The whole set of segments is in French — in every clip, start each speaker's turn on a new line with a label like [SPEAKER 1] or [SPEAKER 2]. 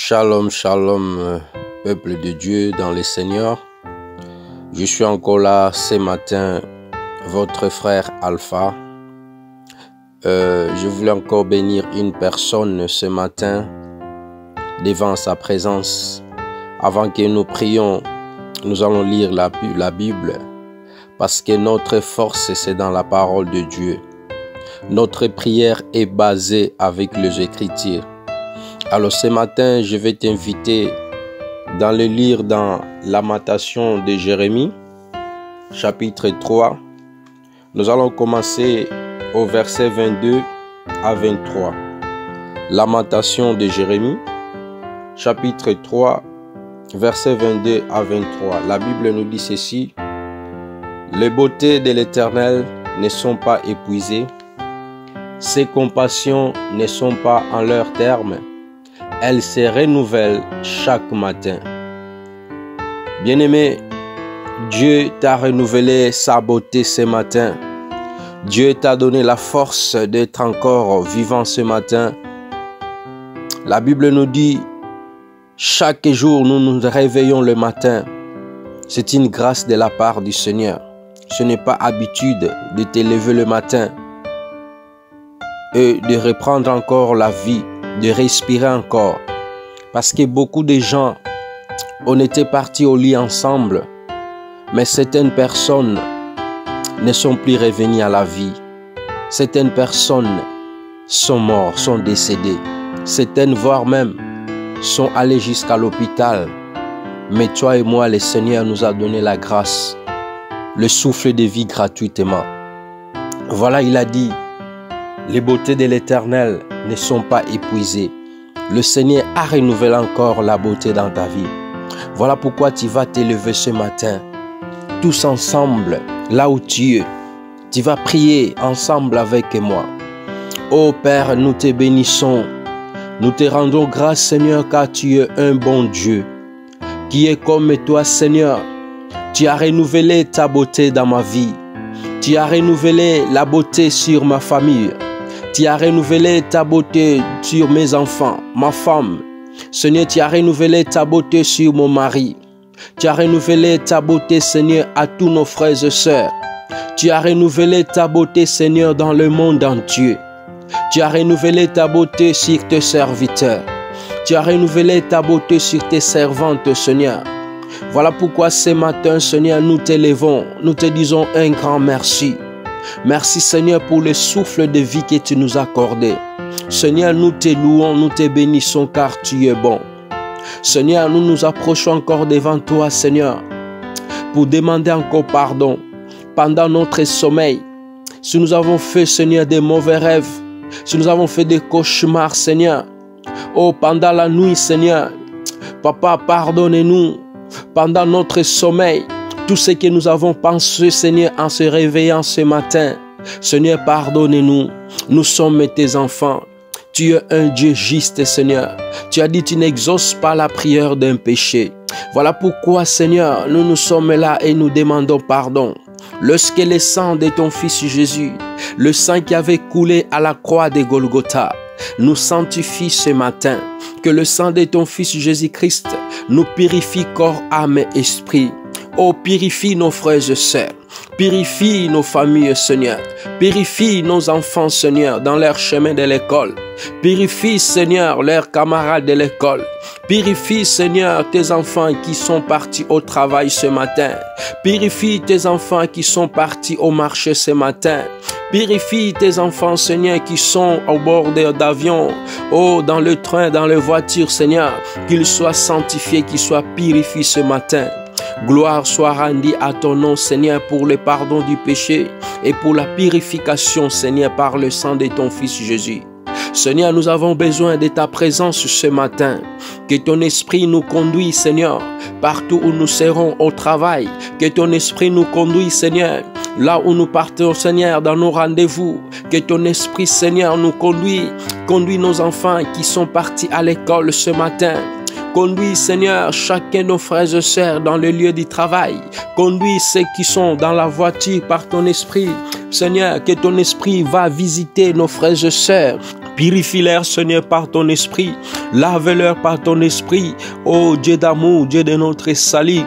[SPEAKER 1] Shalom, shalom, peuple de Dieu dans le Seigneur. Je suis encore là ce matin, votre frère Alpha. Je voulais encore bénir une personne ce matin devant sa présence. Avant que nous prions, nous allons lire la Bible parce que notre force, c'est dans la parole de Dieu. Notre prière est basée avec les Écritures. Alors ce matin, je vais t'inviter dans le lire dans Lamentation de Jérémie, chapitre 3. Nous allons commencer au verset 22 à 23. Lamentation de Jérémie, chapitre 3, verset 22 à 23. La Bible nous dit ceci: les beautés de l'Éternel ne sont pas épuisées, ses compassions ne sont pas en leur terme. Elle se renouvelle chaque matin. Bien-aimé, Dieu t'a renouvelé sa beauté ce matin. Dieu t'a donné la force d'être encore vivant ce matin. La Bible nous dit, chaque jour nous nous réveillons le matin. C'est une grâce de la part du Seigneur. Ce n'est pas habitude de te lever le matin et de reprendre encore la vie, de respirer encore. Parce que beaucoup de gens, on était partis au lit ensemble, mais certaines personnes ne sont plus revenues à la vie. Certaines personnes sont mortes, sont décédées. Certaines, voire même, sont allées jusqu'à l'hôpital. Mais toi et moi, le Seigneur nous a donné la grâce, le souffle de vie gratuitement. Voilà, il a dit, les beautés de l'Éternel ne sont pas épuisées. Le Seigneur a renouvelé encore la beauté dans ta vie. Voilà pourquoi tu vas t'élever ce matin. Tous ensemble, là où tu es, tu vas prier ensemble avec moi. Ô Père, nous te bénissons. Nous te rendons grâce, Seigneur, car tu es un bon Dieu. Qui est comme toi, Seigneur. Tu as renouvelé ta beauté dans ma vie. Tu as renouvelé la beauté sur ma famille. Tu as renouvelé ta beauté sur mes enfants, ma femme. Seigneur, tu as renouvelé ta beauté sur mon mari. Tu as renouvelé ta beauté, Seigneur, à tous nos frères et sœurs. Tu as renouvelé ta beauté, Seigneur, dans le monde entier. Tu as renouvelé ta beauté sur tes serviteurs. Tu as renouvelé ta beauté sur tes servantes, Seigneur. Voilà pourquoi ce matin, Seigneur, nous t'élevons. Nous te disons un grand merci. Merci, Seigneur, pour le souffle de vie que tu nous as accordé. Seigneur, nous te louons, nous te bénissons car tu es bon. Seigneur, nous nous approchons encore devant toi, Seigneur, pour demander encore pardon pendant notre sommeil. Si nous avons fait, Seigneur, des mauvais rêves, si nous avons fait des cauchemars, Seigneur, oh, pendant la nuit, Seigneur, Papa, pardonne-nous pendant notre sommeil. Tout ce que nous avons pensé, Seigneur, en se réveillant ce matin. Seigneur, pardonne-nous. Nous sommes tes enfants. Tu es un Dieu juste, Seigneur. Tu as dit, tu n'exauces pas la prière d'un péché. Voilà pourquoi, Seigneur, nous sommes là et nous demandons pardon. Lorsque le sang de ton Fils Jésus, le sang qui avait coulé à la croix de Golgotha, nous sanctifie ce matin. Que le sang de ton Fils Jésus-Christ nous purifie corps, âme et esprit. Oh, purifie nos frères et sœurs, purifie nos familles, Seigneur, purifie nos enfants, Seigneur, dans leur chemin de l'école, purifie, Seigneur, leurs camarades de l'école, purifie, Seigneur, tes enfants qui sont partis au travail ce matin, purifie tes enfants qui sont partis au marché ce matin, purifie tes enfants, Seigneur, qui sont au bord d'avion, oh, dans le train, dans les voitures, Seigneur, qu'ils soient sanctifiés, qu'ils soient purifiés ce matin. Gloire soit rendue à ton nom, Seigneur, pour le pardon du péché et pour la purification, Seigneur, par le sang de ton Fils Jésus. Seigneur, nous avons besoin de ta présence ce matin. Que ton esprit nous conduise, Seigneur, partout où nous serons au travail. Que ton esprit nous conduise, Seigneur, là où nous partons, Seigneur, dans nos rendez-vous. Que ton esprit, Seigneur, nous conduise. Conduis nos enfants qui sont partis à l'école ce matin. Conduis, Seigneur, chacun de nos frères et sœurs dans le lieu du travail. Conduis ceux qui sont dans la voiture par ton esprit. Seigneur, que ton esprit va visiter nos frères et sœurs Purifie-leur, Seigneur, par ton esprit. Lave-leur par ton esprit. Oh Dieu d'amour, Dieu de notre salut.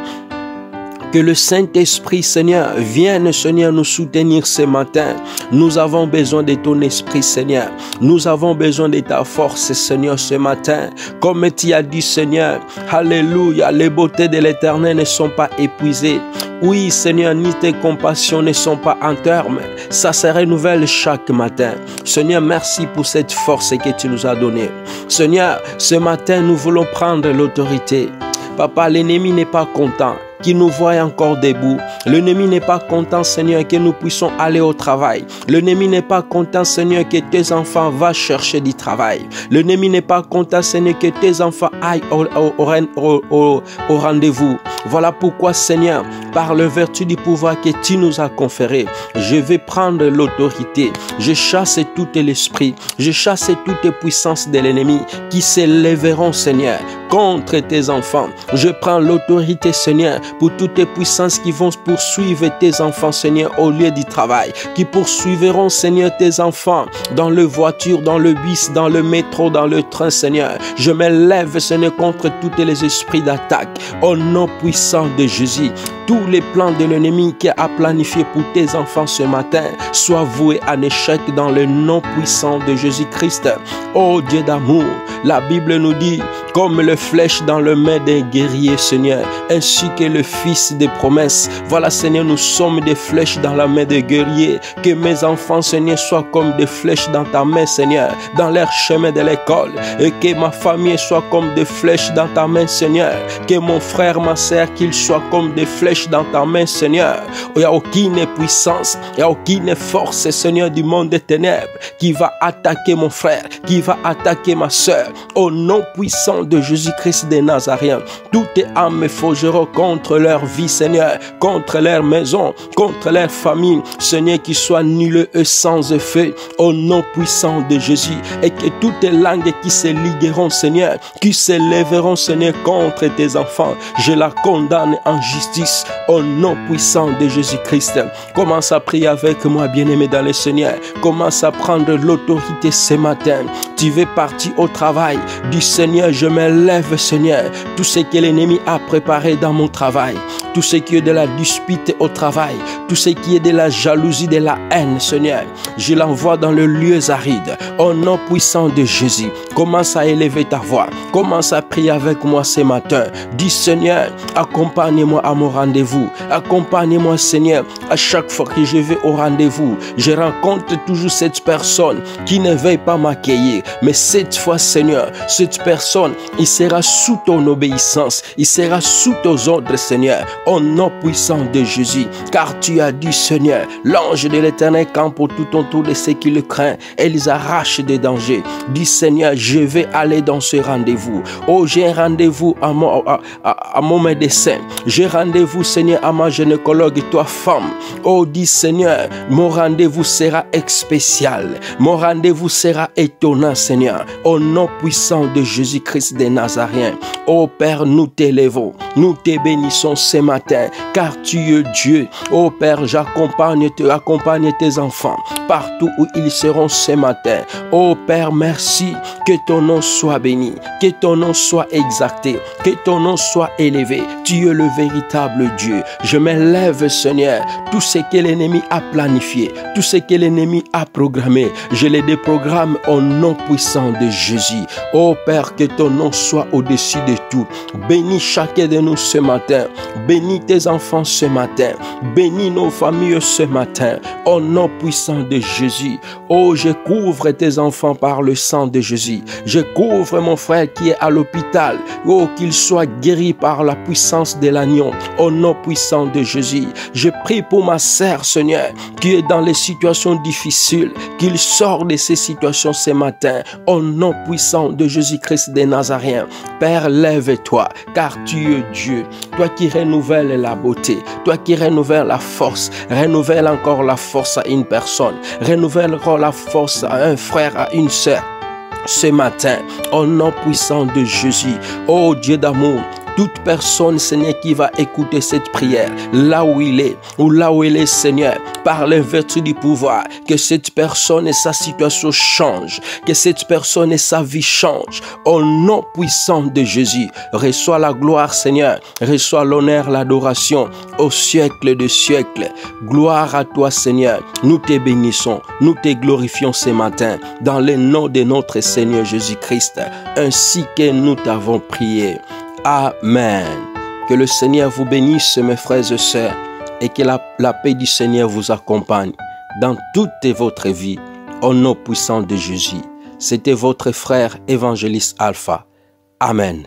[SPEAKER 1] Que le Saint-Esprit, Seigneur, vienne, Seigneur, nous soutenir ce matin. Nous avons besoin de ton esprit, Seigneur. Nous avons besoin de ta force, Seigneur, ce matin. Comme tu as dit, Seigneur, alléluia, les beautés de l'Éternel ne sont pas épuisées. Oui, Seigneur, ni tes compassions ne sont pas en terme. Ça se renouvelle chaque matin. Seigneur, merci pour cette force que tu nous as donnée. Seigneur, ce matin, nous voulons prendre l'autorité. Papa, l'ennemi n'est pas content qu'il nous voie encore debout. L'ennemi n'est pas content, Seigneur, que nous puissions aller au travail. L'ennemi n'est pas content, Seigneur, que tes enfants vont chercher du travail. L'ennemi n'est pas content, Seigneur, que tes enfants aillent au rendez-vous. Voilà pourquoi, Seigneur, par la vertu du pouvoir que tu nous as conféré, je vais prendre l'autorité. Je chasse tout l'esprit. Je chasse toutes les puissances de l'ennemi qui s'élèveront, Seigneur, contre tes enfants. Je prends l'autorité, Seigneur, pour toutes les puissances qui vont poursuivre tes enfants, Seigneur, au lieu du travail, qui poursuivront, Seigneur, tes enfants dans le voiture, dans le bus, dans le métro, dans le train, Seigneur. Je me lève, Seigneur, contre tous les esprits d'attaque, au nom puissant de Jésus. Tous les plans de l'ennemi qui a planifié pour tes enfants ce matin soient voués à l'échec dans le nom puissant de Jésus-Christ. Oh Dieu d'amour, la Bible nous dit, comme le flèche dans le main d'un guerrier, Seigneur, ainsi que le fils des promesses. Voilà, Seigneur, nous sommes des flèches dans la main des guerriers. Que mes enfants, Seigneur, soient comme des flèches dans ta main, Seigneur, dans leur chemin de l'école. Et que ma famille soit comme des flèches dans ta main, Seigneur. Que mon frère, ma sœur, qu'ils soient comme des flèches dans ta main, Seigneur. Il n'y a aucune puissance, il n'y a aucune force, Seigneur, du monde des ténèbres qui va attaquer mon frère, qui va attaquer ma sœur. Au nom puissant de Jésus-Christ de Nazareth, toutes âmes me forgeront contre leur vie, Seigneur, contre leur maison, contre leur famille, Seigneur, qui soient nuls et sans effet, au nom puissant de Jésus, et que toutes les langues qui se ligueront, Seigneur, qui s'élèveront, Seigneur, contre tes enfants, je la condamne en justice, au nom puissant de Jésus-Christ. Commence à prier avec moi, bien-aimé dans le Seigneur. Commence à prendre l'autorité ce matin. Tu veux partir au travail du Seigneur. Je me lève, Seigneur. Tout ce que l'ennemi a préparé dans mon travail, tout ce qui est de la dispute au travail, tout ce qui est de la jalousie, de la haine, Seigneur, je l'envoie dans le lieu aride. Au nom puissant de Jésus, commence à élever ta voix. Commence à prier avec moi ce matin. Dis, Seigneur, accompagne-moi à mon rendez-vous. Accompagne-moi, Seigneur, à chaque fois que je vais au rendez-vous. Je rencontre toujours cette personne qui ne veut pas m'accueillir. Mais cette fois, Seigneur, cette personne, il sera sous ton obéissance. Il sera sous tes ordres, Seigneur, au nom puissant de Jésus. Car tu as dit, Seigneur, l'ange de l'Éternel campe tout autour de ceux qui le craignent et les arrache des dangers. Dis, Seigneur, je vais aller dans ce rendez-vous. Oh, j'ai un rendez-vous à mon médecin. J'ai rendez-vous, Seigneur, à ma gynécologue, toi, femme. Oh, dis, Seigneur, mon rendez-vous sera spécial. Mon rendez-vous sera étonnant, Seigneur, au nom puissant de Jésus-Christ de Nazareth. Oh, Père, nous t'élevons. Nous te bénissons ce matin, car tu es Dieu. Oh, Père, accompagne tes enfants partout où ils seront ce matin. Oh, Père, merci. Que ton nom soit béni. Que ton nom soit exalté. Que ton nom soit élevé. Tu es le véritable Dieu. Je me lève, Seigneur. Tout ce que l'ennemi a planifié, tout ce que l'ennemi a programmé, je les déprogramme au nom puissant de Jésus. Oh Père, que ton nom soit au-dessus de tout. Bénis chacun de nous ce matin. Bénis tes enfants ce matin. Bénis nos familles ce matin. Au nom puissant de Jésus. Oh, je couvre tes enfants par le sang de Jésus. Je couvre mon frère qui est à l'hôpital. Oh, qu'il soit guéri par la puissance de l'agneau. Au nom puissant de Jésus. Je prie pour ma sœur, Seigneur, qui est dans les situations difficiles, qu'il sort de ces situations ce matin. Au nom puissant de Jésus-Christ de Nazareth. Père, lève-toi, car tu es Dieu. Toi qui renouvelles la beauté, toi qui renouvelles la force, renouvelle encore la force à une personne, renouvelle encore la force à un frère, à une sœur. Ce matin, au nom puissant de Jésus, oh Dieu d'amour, toute personne, Seigneur, qui va écouter cette prière, là où il est, ou là où elle est, Seigneur, par la vertu du pouvoir, que cette personne et sa situation changent, que cette personne et sa vie changent. Au nom puissant de Jésus, reçois la gloire, Seigneur, reçois l'honneur, l'adoration au siècle des siècles. Gloire à toi, Seigneur. Nous te bénissons, nous te glorifions ce matin, dans le nom de notre Seigneur Jésus-Christ, ainsi que nous t'avons prié. Amen. Que le Seigneur vous bénisse, mes frères et sœurs, et que la paix du Seigneur vous accompagne dans toute votre vie, au nom puissant de Jésus. C'était votre frère évangéliste Alpha. Amen.